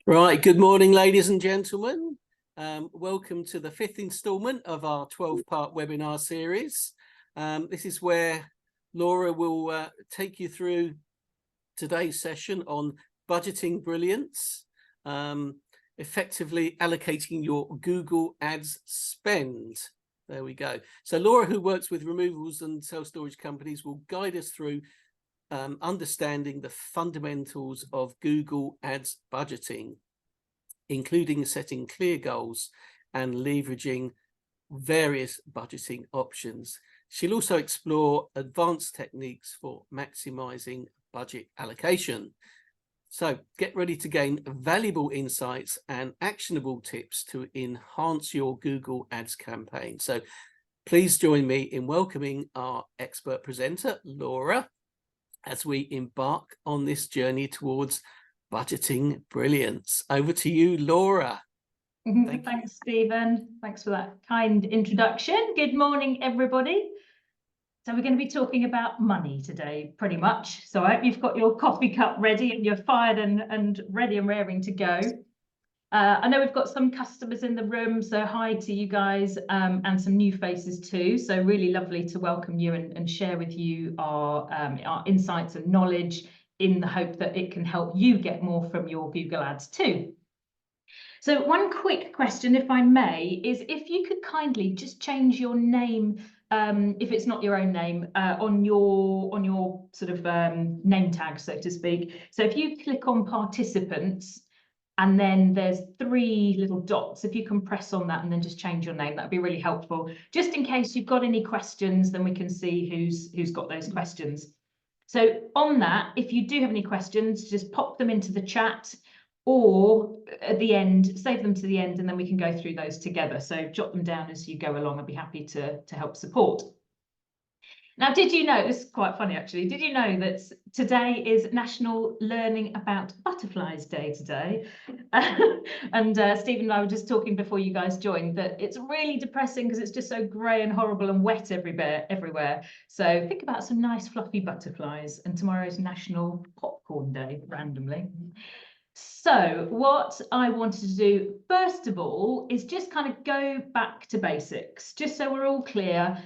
Right, good morning, ladies and gentlemen. Welcome to the fifth instalment of our 12-part webinar series. This is where Laura will take you through today's session on budgeting brilliance, effectively allocating your Google Ads spend. There we go. So Laura, who works with removals and self-storage companies, will guide us through understanding the fundamentals of Google Ads budgeting, including setting clear goals and leveraging various budgeting options. She'll also explore advanced techniques for maximizing budget allocation. So get ready to gain valuable insights and actionable tips to enhance your Google Ads campaign. So please join me in welcoming our expert presenter, Laura, as we embark on this journey towards budgeting brilliance. Over to you, Laura. Thanks, Stephen. Thanks for that kind introduction. Good morning, everybody. So we're going to be talking about money today, pretty much. So I hope you've got your coffee cup ready and you're fired and ready and raring to go. I know we've got some customers in the room, so hi to you guys, and some new faces too. So really lovely to welcome you and share with you our insights and knowledge in the hope that it can help you get more from your Google Ads too. So one quick question, if I may, is if you could kindly just change your name, if it's not your own name, on your sort of name tag, so to speak. So if you click on participants, and then there's three little dots. If you can press on that and then just change your name, that'd be really helpful. Just in case you've got any questions, then we can see who's got those questions. So on that, if you do have any questions, just pop them into the chat, or at the end, save them to the end, and then we can go through those together. So jot them down as you go along. I'd be happy to help support. Now, did you know, this is quite funny actually, did you know that today is National Learning About Butterflies Day today? And Stephen and I were just talking before you guys joined that it's really depressing because it's just so grey and horrible and wet everywhere. So think about some nice fluffy butterflies, and tomorrow's National Popcorn Day, randomly. So what I wanted to do, first of all, is just kind of go back to basics, just so we're all clear,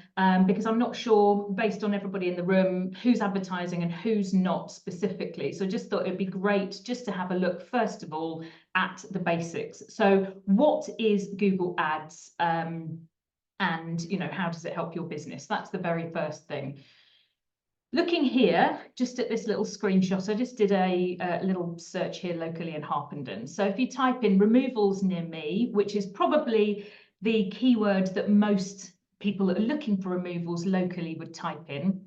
because I'm not sure, based on everybody in the room, who's advertising and who's not specifically. So I just thought it'd be great just to have a look, first of all, at the basics. So what is Google Ads? And, you know, how does it help your business? That's the very first thing. Looking here, just at this little screenshot, I just did a little search here locally in Harpenden. So if you type in removals near me, which is probably the keyword that most people that are looking for removals locally would type in.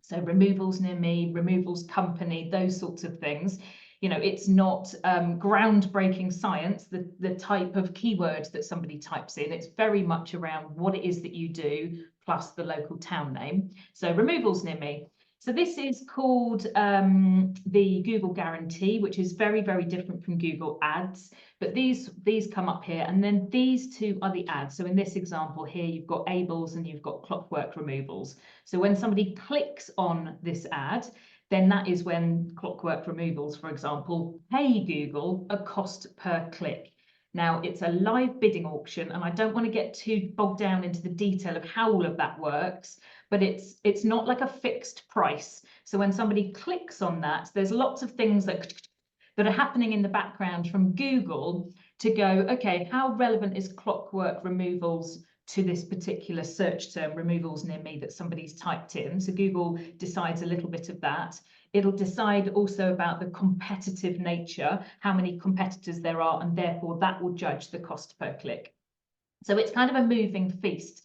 So removals near me, removals company, those sorts of things. You know, it's not groundbreaking science, the type of keyword that somebody types in. It's very much around what it is that you do, plus the local town name. So removals near me. So this is called the Google Guarantee, which is very, very different from Google Ads. But these come up here, and then these two are the ads. So in this example here, you've got Abel's and you've got Clockwork Removals. So when somebody clicks on this ad, then that is when Clockwork Removals, for example, pay Google a cost per click. Now, it's a live bidding auction, and I don't want to get too bogged down into the detail of how all of that works, but it's not like a fixed price. So when somebody clicks on that, there's lots of things that are happening in the background from Google to go, okay, how relevant is Clockwork Removals to this particular search term, removals near me, that somebody's typed in. So Google decides a little bit of that. It'll decide also about the competitive nature, how many competitors there are, and therefore that will judge the cost per click. So it's kind of a moving feast.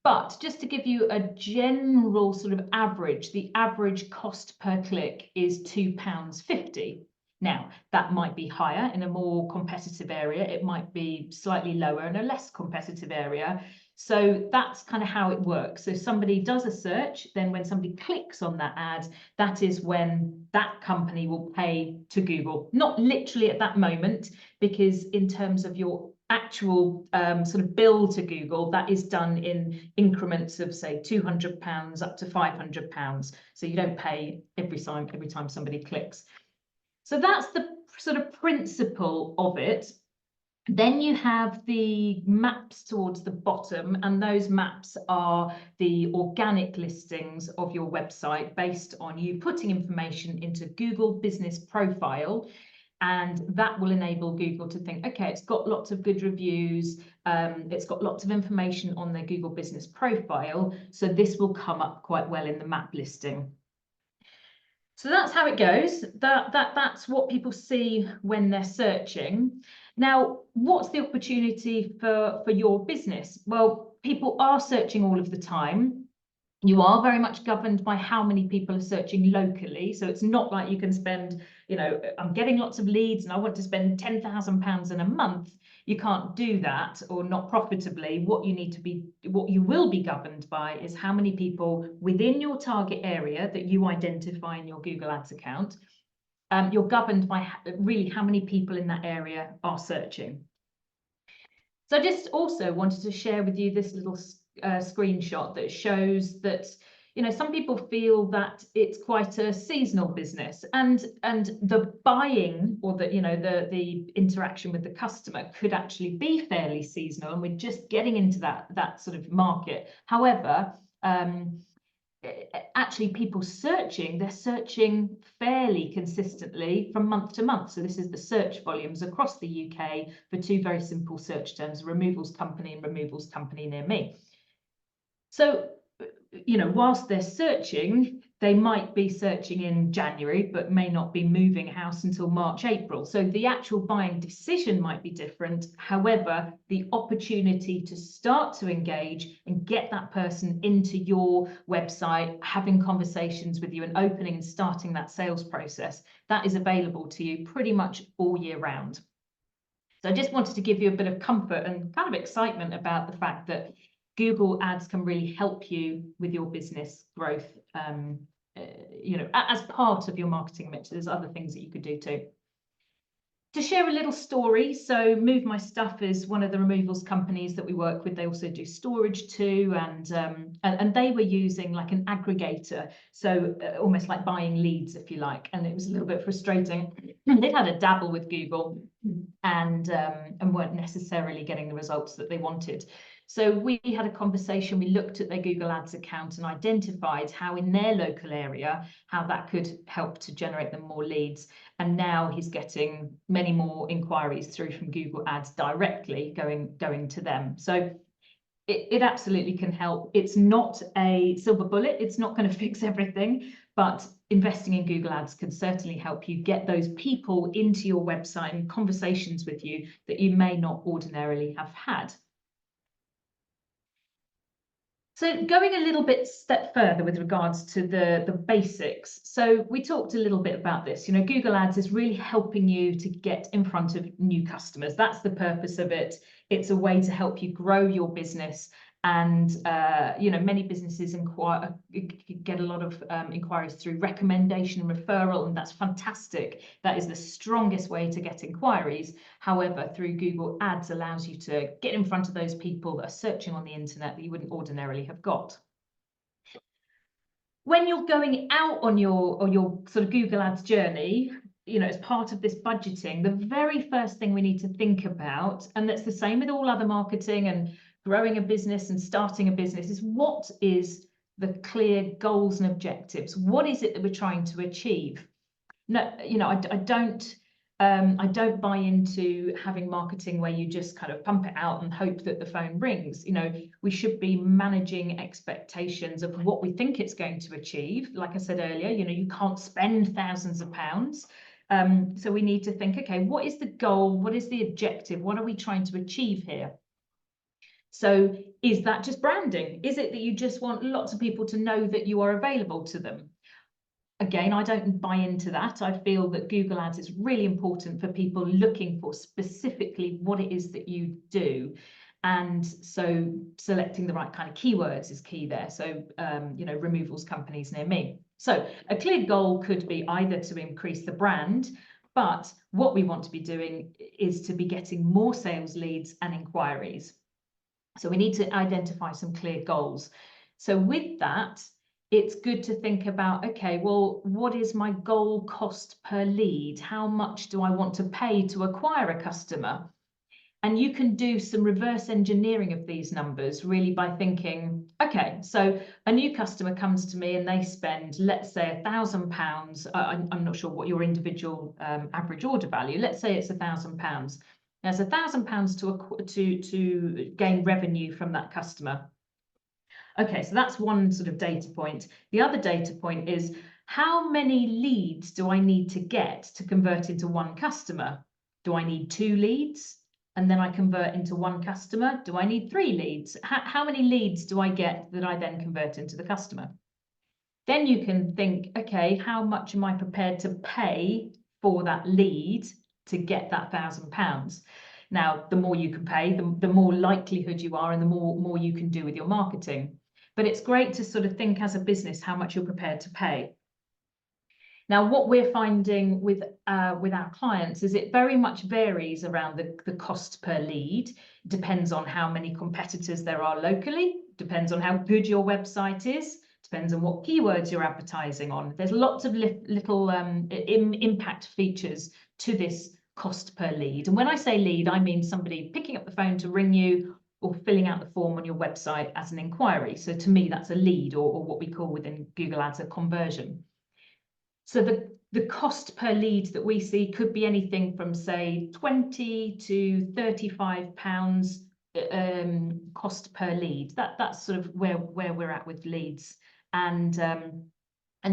But just to give you a general sort of average, the average cost per click is £2.50. Now, that might be higher in a more competitive area. It might be slightly lower in a less competitive area. So that's kind of how it works. So somebody does a search, then when somebody clicks on that ad, that is when that company will pay to Google. Not literally at that moment, because in terms of your actual sort of bill to Google, that is done in increments of, say, £200 up to £500. So you don't pay every time somebody clicks. So that's the sort of principle of it. Then you have the maps towards the bottom, and those maps are the organic listings of your website based on you putting information into Google Business Profile. And that will enable Google to think, okay, it's got lots of good reviews, it's got lots of information on their Google Business Profile, so this will come up quite well in the map listing. So that's how it goes. That's what people see when they're searching. Now, what's the opportunity for your business? Well, people are searching all of the time. You are very much governed by how many people are searching locally. So it's not like you can spend, you know, I'm getting lots of leads and I want to spend £10,000 in a month. You can't do that, or not profitably. What you will be governed by is how many people within your target area that you identify in your Google Ads account. You're governed by really how many people in that area are searching. So I just also wanted to share with you this little screenshot that shows that, you know, some people feel that it's quite a seasonal business, and the buying, or the, you know, the interaction with the customer could actually be fairly seasonal, and we're just getting into that sort of market. However, actually people searching, they're searching fairly consistently from month to month. So this is the search volumes across the UK for two very simple search terms: removals company and removals company near me. So, you know, whilst they're searching, they might be searching in January, but may not be moving house until March, April. So the actual buying decision might be different. However, the opportunity to start to engage and get that person into your website, having conversations with you and opening and starting that sales process, that is available to you pretty much all year round. So I just wanted to give you a bit of comfort and kind of excitement about the fact that Google Ads can really help you with your business growth, you know, as part of your marketing mix. There's other things that you could do too. To share a little story, so Move My Stuff is one of the removals companies that we work with. They also do storage too, and they were using like an aggregator, so almost like buying leads, if you like. And it was a little bit frustrating. They'd had a dabble with Google and weren't necessarily getting the results that they wanted. So we had a conversation, we looked at their Google Ads account and identified how in their local area, how that could help to generate them more leads. And now he's getting many more inquiries through from Google Ads directly going to them. So it absolutely can help. It's not a silver bullet. It's not going to fix everything, but investing in Google Ads can certainly help you get those people into your website and conversations with you that you may not ordinarily have had. So going a little bit step further with regards to the basics. So we talked a little bit about this. You know, Google Ads is really helping you to get in front of new customers. That's the purpose of it. It's a way to help you grow your business. And, you know, many businesses get a lot of inquiries through recommendation and referral, and that's fantastic. That is the strongest way to get inquiries. However, through Google Ads allows you to get in front of those people that are searching on the internet that you wouldn't ordinarily have got. When you're going out on your sort of Google Ads journey, you know, as part of this budgeting, the very first thing we need to think about, and that's the same with all other marketing and growing a business and starting a business, is what is the clear goals and objectives? What is it that we're trying to achieve? No, you know, I don't buy into having marketing where you just kind of pump it out and hope that the phone rings. You know, we should be managing expectations of what we think it's going to achieve. Like I said earlier, you know, you can't spend thousands of pounds. So we need to think, okay, what is the goal? What is the objective? What are we trying to achieve here? So is that just branding? Is it that you just want lots of people to know that you are available to them? Again, I don't buy into that. I feel that Google Ads is really important for people looking for specifically what it is that you do. And so selecting the right kind of keywords is key there. So, you know, removals companies near me. So a clear goal could be either to increase the brand, but what we want to be doing is to be getting more sales leads and inquiries. So we need to identify some clear goals. So with that, it's good to think about, okay, well, what is my goal cost per lead? How much do I want to pay to acquire a customer? And you can do some reverse engineering of these numbers really by thinking, okay, so a new customer comes to me and they spend, let's say, £1,000. I'm not sure what your individual average order value. Let's say it's £1,000. There's £1,000 to gain revenue from that customer. Okay, so that's one sort of data point. The other data point is, how many leads do I need to get to convert into one customer? Do I need 2 leads and then I convert into one customer? Do I need 3 leads? How many leads do I get that I then convert into the customer? Then you can think, okay, how much am I prepared to pay for that lead to get that £1,000? Now, the more you can pay, the more likelihood you are and the more you can do with your marketing. But it's great to sort of think as a business how much you're prepared to pay. Now, what we're finding with our clients is it very much varies around the cost per lead. It depends on how many competitors there are locally, depends on how good your website is, depends on what keywords you're advertising on. There's lots of little impact features to this cost per lead. And when I say lead, I mean somebody picking up the phone to ring you or filling out the form on your website as an inquiry. So to me, that's a lead, or what we call within Google Ads a conversion. So the cost per lead that we see could be anything from, say, £20 to £35 cost per lead. That's sort of where we're at with leads. And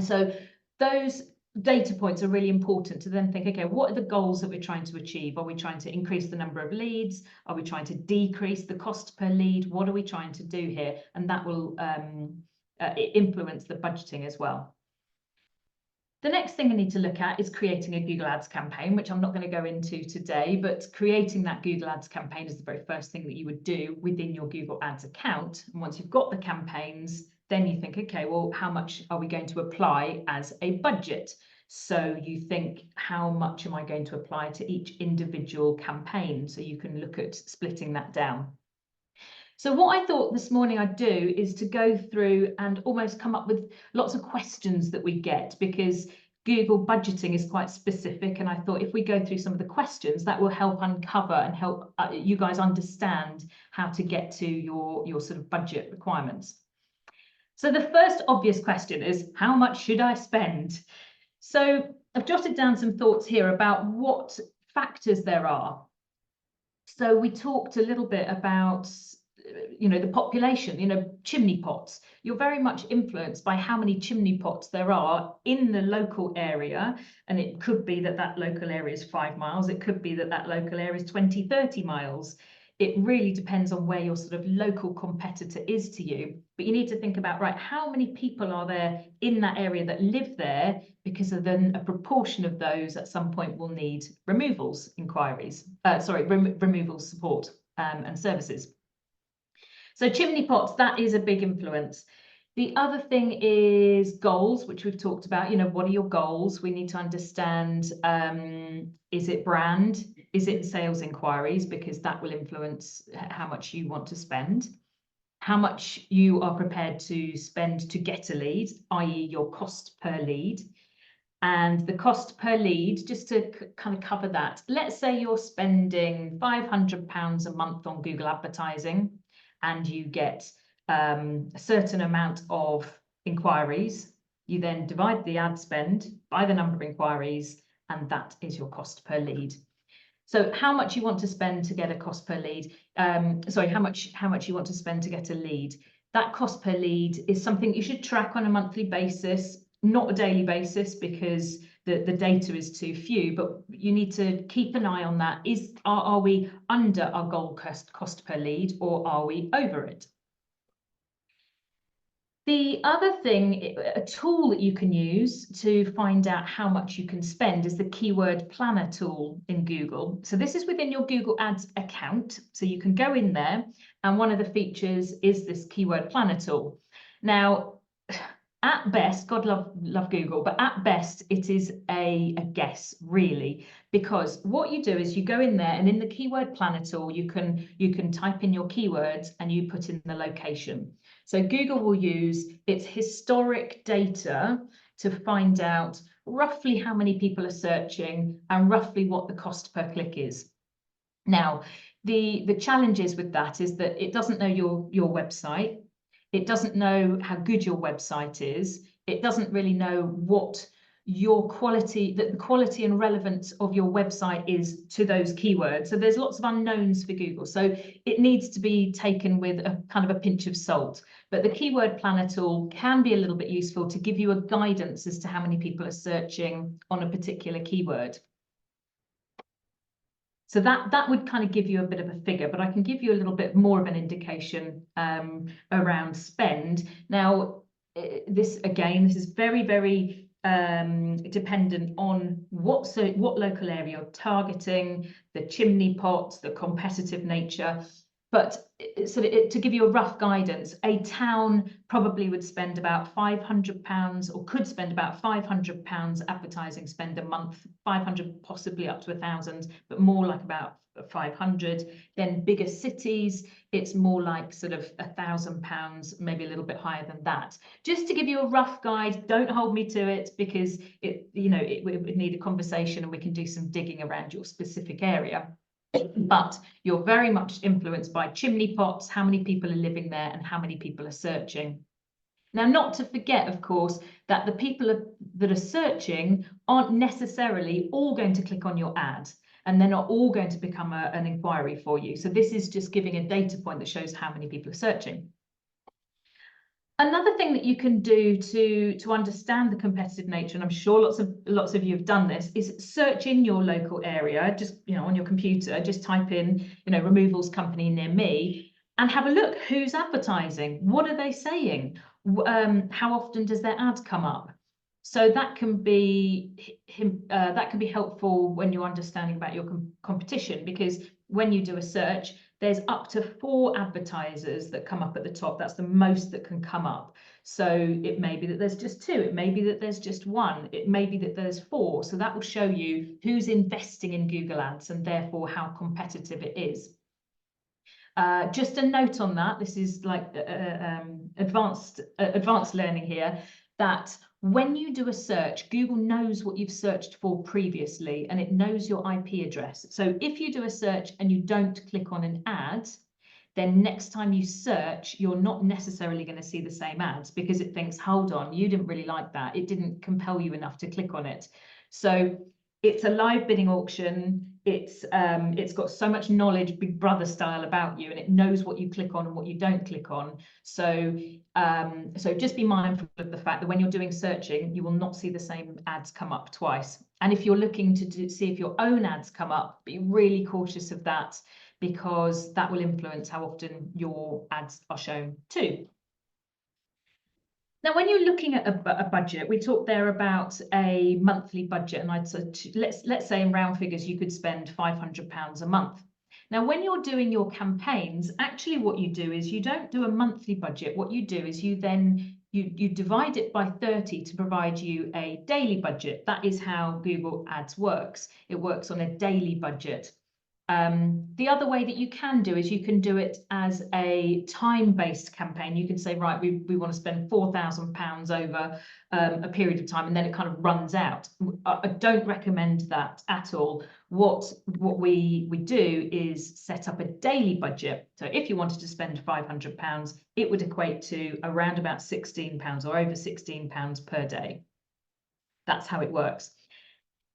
so those data points are really important to then think, okay, what are the goals that we're trying to achieve? Are we trying to increase the number of leads? Are we trying to decrease the cost per lead? What are we trying to do here? And that will influence the budgeting as well. The next thing I need to look at is creating a Google Ads campaign, which I'm not going to go into today, but creating that Google Ads campaign is the very first thing that you would do within your Google Ads account. And once you've got the campaigns, then you think, okay, well, how much are we going to apply as a budget? So you think, how much am I going to apply to each individual campaign? So you can look at splitting that down. So what I thought this morning I'd do is to go through and almost come up with lots of questions that we get, because Google budgeting is quite specific. And I thought if we go through some of the questions, that will help uncover and help you guys understand how to get to your sort of budget requirements. So the first obvious question is, how much should I spend? So I've jotted down some thoughts here about what factors there are. So we talked a little bit about the population, chimney pots. You're very much influenced by how many chimney pots there are in the local area. And it could be that that local area is 5 miles. It could be that that local area is 20, 30 miles. It really depends on where your sort of local competitor is to you. But you need to think about, right, how many people are there in that area that live there? Because then a proportion of those at some point will need removals removals support and services. So chimney pots, that is a big influence. The other thing is goals, which we've talked about. What are your goals? We need to understand, is it brand? Is it sales inquiries? Because that will influence how much you want to spend. How much you are prepared to spend to get a lead, i.e. your cost per lead. And the cost per lead, just to kind of cover that, let's say you're spending £500 a month on Google advertising, and you get a certain amount of inquiries. You then divide the ad spend by the number of inquiries, and that is your cost per lead. So how much you want to spend to get a cost per lead, how much you want to spend to get a lead. That cost per lead is something you should track on a monthly basis, not a daily basis, because the data is too few, but you need to keep an eye on that. Are we under our goal cost per lead, or are we over it? The other thing, a tool that you can use to find out how much you can spend, is the keyword planner tool in Google. So this is within your Google Ads account. So you can go in there, and one of the features is this keyword planner tool. Now, At best, God love Google, but at best it is a guess, really, because what you do is you go in there and in the keyword planner tool, you can type in your keywords and you put in the location. So Google will use its historic data to find out roughly how many people are searching and roughly what the cost per click is. Now, the challenges with that is that it doesn't know your website. It doesn't know how good your website is. It doesn't really know what your quality, the quality and relevance of your website is to those keywords. So there's lots of unknowns for Google. So it needs to be taken with a kind of a pinch of salt. But the keyword planner tool can be a little bit useful to give you a guidance as to how many people are searching on a particular keyword. So that would kind of give you a bit of a figure, but I can give you a little bit more of an indication around spend. Now, this is very, very dependent on what local area you're targeting, the chimney pot, the competitive nature. But to give you a rough guidance, a town probably would spend about £500 or could spend about £500 advertising spend a month, 500 possibly up to 1,000, but more like about 500. Then bigger cities, it's more like sort of £1,000, maybe a little bit higher than that. Just to give you a rough guide, don't hold me to it because it would need a conversation and we can do some digging around your specific area. But you're very much influenced by chimney pots, how many people are living there and how many people are searching. Now, not to forget, of course, that the people that are searching aren't necessarily all going to click on your ad, and they're not all going to become an inquiry for you. So this is just giving a data point that shows how many people are searching. Another thing that you can do to understand the competitive nature, and I'm sure lots of you have done this, is search in your local area, just on your computer, just type in removals company near me and have a look who's advertising. What are they saying? How often does their ad come up? So that can be helpful when you're understanding about your competition, because when you do a search, there's up to 4 advertisers that come up at the top. That's the most that can come up. So it may be that there's just 2. It may be that there's just 1. It may be that there's 4. So that will show you who's investing in Google Ads and therefore how competitive it is. Just a note on that. This is like advanced learning here, that when you do a search, Google knows what you've searched for previously and it knows your IP address. So if you do a search and you don't click on an ad, then next time you search, you're not necessarily going to see the same ads because it thinks, hold on, you didn't really like that. It didn't compel you enough to click on it. So it's a live bidding auction. It's got so much knowledge, Big Brother style, about you, and it knows what you click on and what you don't click on. So just be mindful of the fact that when you're doing searching, you will not see the same ads come up twice. And if you're looking to see if your own ads come up, be really cautious of that, because that will influence how often your ads are shown too. Now, when you're looking at a budget, we talked there about a monthly budget, and I'd say let's say in round figures you could spend £500 a month. Now, when you're doing your campaigns, actually what you do is you don't do a monthly budget. What you do is you divide it by 30 to provide you a daily budget. That is how Google Ads works. It works on a daily budget. The other way that you can do is you can do it as a time-based campaign. You can say, right, we want to spend £4,000 over a period of time, and then it kind of runs out. I don't recommend that at all. What we do is set up a daily budget. So if you wanted to spend £500, it would equate to around about £16 or over £16 per day. That's how it works.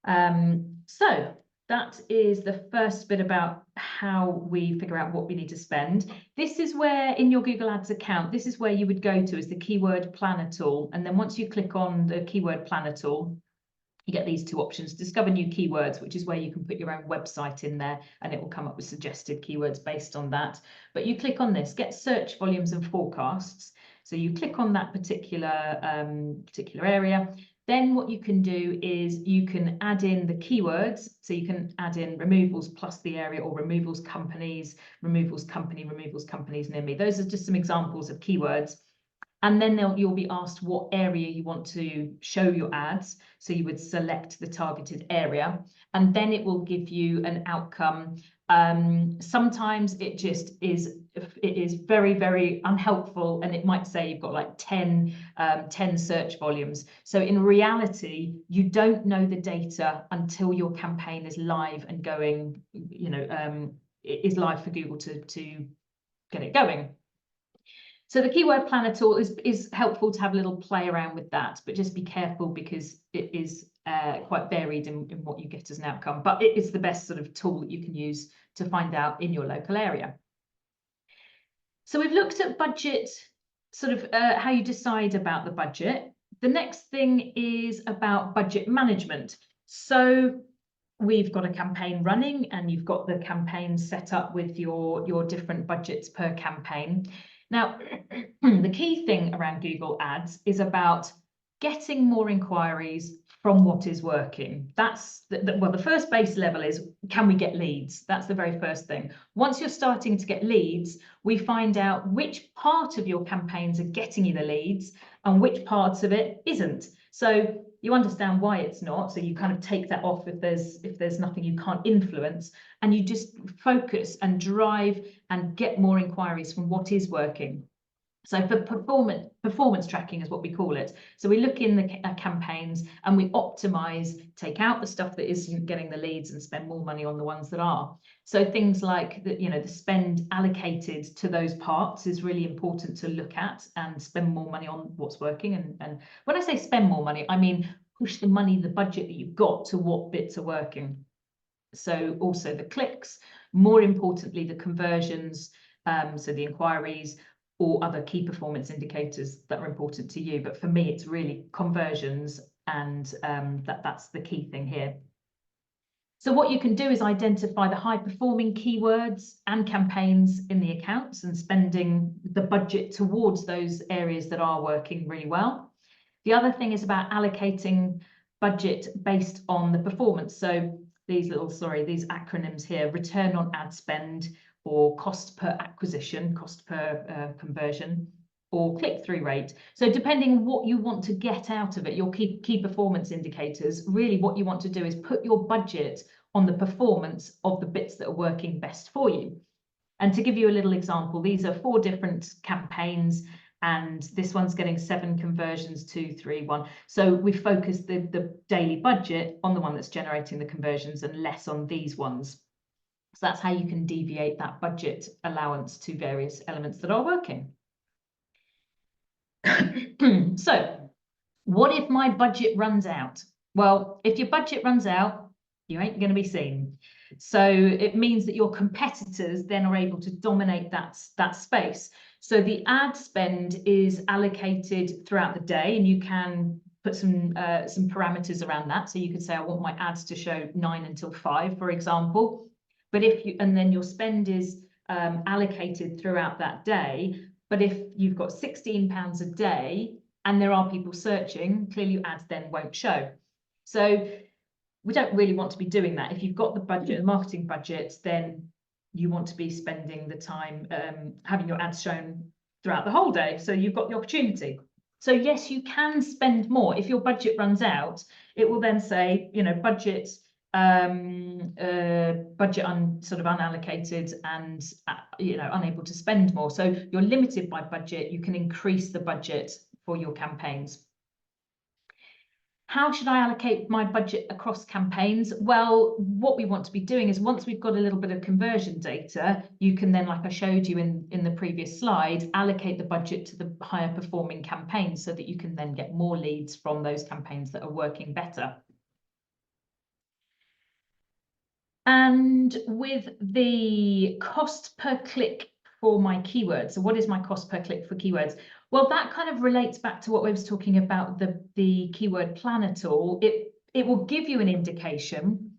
So that is the first bit about how we figure out what we need to spend. This is where, in your Google Ads account, this is where you would go to, is the keyword planner tool. And then once you click on the keyword planner tool, you get these 2 options: discover new keywords, which is where you can put your own website in there and it will come up with suggested keywords based on that. But you click on this, get search volumes and forecasts. So you click on that particular area. Then what you can do is you can add in the keywords. So you can add in removals plus the area, or removals companies, removals company, removals companies near me. Those are just some examples of keywords. And then you'll be asked what area you want to show your ads. So you would select the targeted area, and then it will give you an outcome. Sometimes it just is, it is very, very unhelpful, and it might say you've got like 10 search volumes. So in reality, you don't know the data until your campaign is live and going, you know, it is live for Google to get it going. So the keyword planner tool is helpful to have a little play around with that, but just be careful because it is quite varied in what you get as an outcome. But it is the best sort of tool that you can use to find out in your local area. So we've looked at budget, sort of how you decide about the budget. The next thing is about budget management. So we've got a campaign running, and you've got the campaign set up with your different budgets per campaign. Now, the key thing around Google Ads is about getting more inquiries from what is working. That's well, the first base level is, can we get leads? That's the very first thing. Once you're starting to get leads, we find out which part of your campaigns are getting you the leads and which parts of it isn't. So you understand why it's not. So you kind of take that off if there's nothing you can't influence, and you just focus and drive and get more inquiries from what is working. So for performance tracking is what we call it. So we look in the campaigns and we optimize, take out the stuff that isn't getting the leads and spend more money on the ones that are. So things like the, you know, the spend allocated to those parts is really important to look at and spend more money on what's working. And when I say spend more money, I mean push the money, the budget that you've got to what bits are working. So also the clicks, more importantly, the conversions, so the inquiries, or other key performance indicators that are important to you. But for me, it's really conversions, and that's the key thing here. So what you can do is identify the high performing keywords and campaigns in the accounts and spending the budget towards those areas that are working really well. The other thing is about allocating budget based on the performance. So these these acronyms here: return on ad spend, or cost per acquisition, cost per conversion, or click-through rate. So depending on what you want to get out of it, your key performance indicators, really what you want to do is put your budget on the performance of the bits that are working best for you. And to give you a little example, these are 4 different campaigns, and this one's getting 7 conversions, 2, 3, 1. So we focus the daily budget on the one that's generating the conversions and less on these ones. So that's how you can deviate that budget allowance to various elements that are working. So what if my budget runs out? Well, if your budget runs out, you ain't going to be seen. So it means that your competitors then are able to dominate that space. So the ad spend is allocated throughout the day, and you can put some parameters around that. So you could say, I want my ads to show 9 until 5, for example. But and then your spend is allocated throughout that day. But if you've got £16 a day and there are people searching, clearly your ads then won't show. So we don't really want to be doing that. If you've got the budget, the marketing budget, then you want to be spending the time having your ads shown throughout the whole day. So you've got the opportunity. So yes, you can spend more. If your budget runs out, it will then say, you know, budget sort of unallocated and you know, unable to spend more. So you're limited by budget. You can increase the budget for your campaigns. How should I allocate my budget across campaigns? Well, what we want to be doing is, once we've got a little bit of conversion data, you can then, like I showed you in the previous slide, allocate the budget to the higher performing campaigns so that you can then get more leads from those campaigns that are working better. And with the cost per click for my keywords, so what is my cost per click for keywords? Well, that kind of relates back to what we was talking about, the keyword planner tool. It will give you an indication.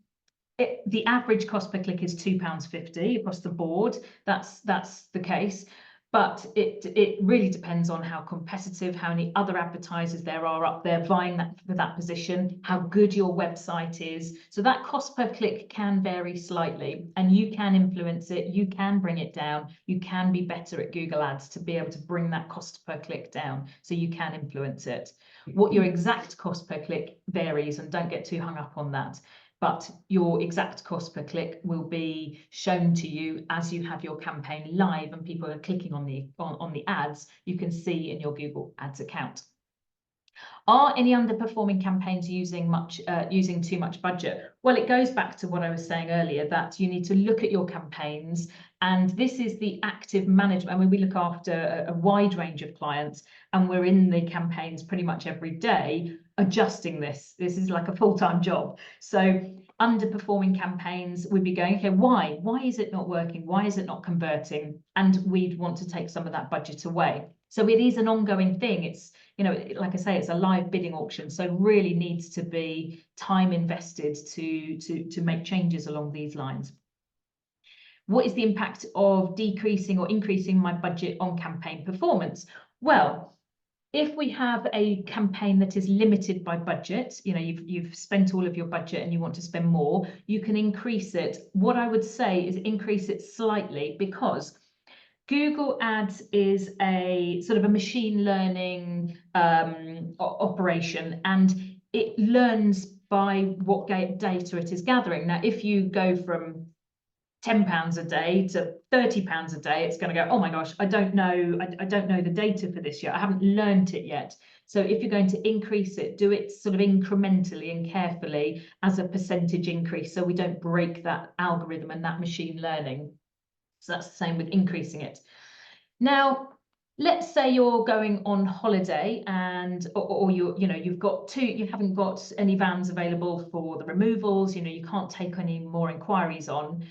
The average cost per click is £2.50 across the board. That's the case. But it really depends on how competitive, how many other advertisers there are up there vying for that position, how good your website is. So that cost per click can vary slightly, and you can influence it, you can bring it down, you can be better at Google Ads to be able to bring that cost per click down, so you can influence it. What your exact cost per click varies, and don't get too hung up on that. But your exact cost per click will be shown to you as you have your campaign live and people are clicking on the ads. You can see in your Google Ads account. Are any underperforming campaigns using too much budget? Well, it goes back to what I was saying earlier, that you need to look at your campaigns, and this is the active management. I mean, we look after a wide range of clients, and we're in the campaigns pretty much every day adjusting this. This is like a full-time job. So underperforming campaigns, we'd be going, okay, why is it not working? Why is it not converting? And we'd want to take some of that budget away. So it is an ongoing thing. It's, you know, like I say, it's a live bidding auction, so really needs to be time invested to make changes along these lines. What is the impact of decreasing or increasing my budget on campaign performance? Well, if we have a campaign that is limited by budget, you know, you've spent all of your budget and you want to spend more, you can increase it. What I would say is increase it slightly, because Google Ads is a sort of a machine learning operation, and it learns by what data it is gathering. Now, if you go from £10 a day to £30 a day, it's going to go, oh my gosh, I don't know the data for this yet. I haven't learned it yet. So if you're going to increase it, do it sort of incrementally and carefully as a percentage increase, so we don't break that algorithm and that machine learning. So that's the same with increasing it. Now, let's say you're going on holiday and or you haven't got any vans available for the removals, you can't take any more inquiries on.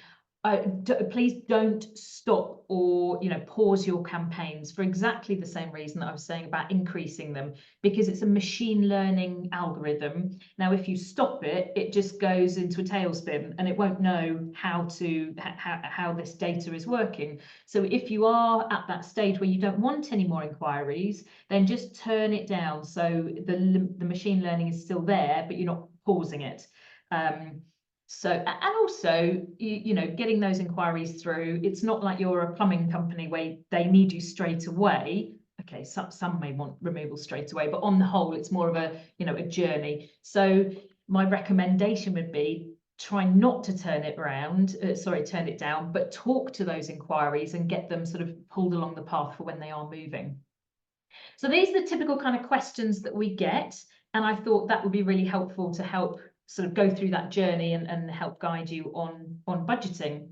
Please don't stop or pause your campaigns for exactly the same reason that I was saying about increasing them, because it's a machine learning algorithm. Now, if you stop it, it just goes into a tailspin and it won't know how this data is working. So if you are at that stage where you don't want any more inquiries, then just turn it down. So the machine learning is still there, but you're not pausing it. So, and also, getting those inquiries through, it's not like you're a plumbing company where they need you straight away. Okay, some may want removal straight away, but on the whole, it's more of a, a journey. So my recommendation would be try not to turn it down, but talk to those inquiries and get them sort of pulled along the path for when they are moving. So these are the typical kind of questions that we get, and I thought that would be really helpful to help sort of go through that journey and help guide you on budgeting.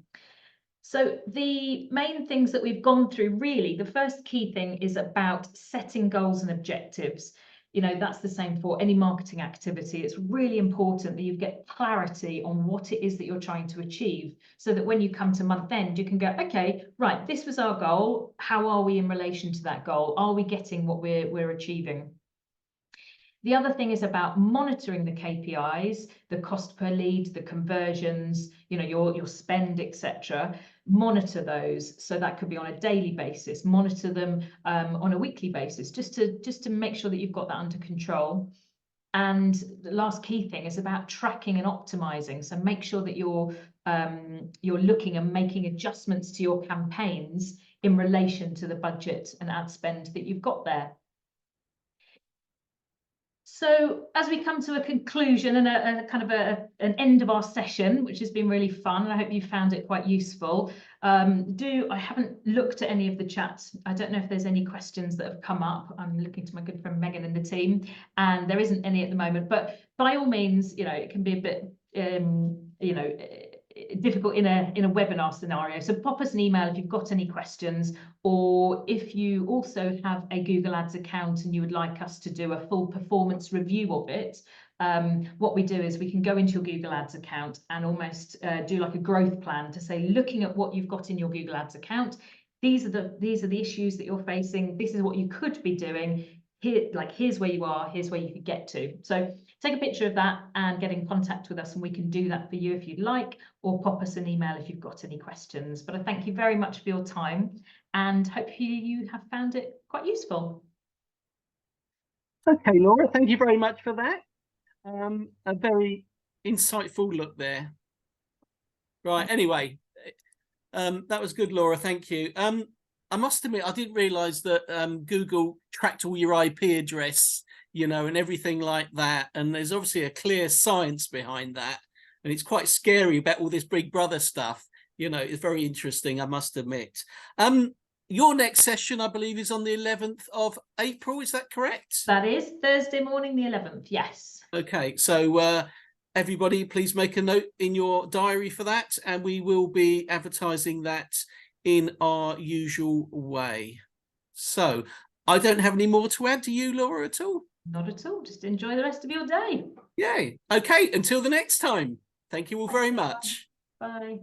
So the main things that we've gone through, really, the first key thing is about setting goals and objectives. That's the same for any marketing activity. It's really important that you get clarity on what it is that you're trying to achieve, so that when you come to month end, you can go, okay, right, this was our goal. How are we in relation to that goal? Are we getting what we're achieving? The other thing is about monitoring the KPIs, the cost per lead, the conversions, your spend, etc. Monitor those. So that could be on a daily basis. Monitor them on a weekly basis, just to make sure that you've got that under control. And the last key thing is about tracking and optimizing. So make sure that you're looking and making adjustments to your campaigns in relation to the budget and ad spend that you've got there. So as we come to a conclusion and a kind of an end of our session, which has been really fun, and I hope you found it quite useful. I haven't looked at any of the chats. I don't know if there's any questions that have come up. I'm looking to my good friend Megan and the team, and there isn't any at the moment. But by all means, it can be a bit, difficult in a webinar scenario. So pop us an email if you've got any questions, or if you also have a Google Ads account and you would like us to do a full performance review of it. What we do is we can go into your Google Ads account and almost do like a growth plan to say, looking at what you've got in your Google Ads account, these are the issues that you're facing. This is what you could be doing. here's where you are, here's where you could get to. So take a picture of that and get in contact with us, and we can do that for you if you'd like, or pop us an email if you've got any questions. But I thank you very much for your time, and hope you have found it quite useful. Okay, Laura, thank you very much for that. A very insightful look there. Right, anyway, that was good, Laura, thank you. I must admit, I didn't realise that Google tracked all your IP address, you know, and everything like that. And there's obviously a clear science behind that. And it's quite scary about all this Big Brother stuff. You know, it's very interesting, I must admit. Your next session, I believe, is on the 11th of April. Is that correct? That is Thursday morning, the 11th. Yes. Okay, so everybody, please make a note in your diary for that, and we will be advertising that in our usual way. So I don't have any more to add to you, Laura, at all. Not at all. Just enjoy the rest of your day. Yay. Okay, until the next time. Thank you all very much. Bye.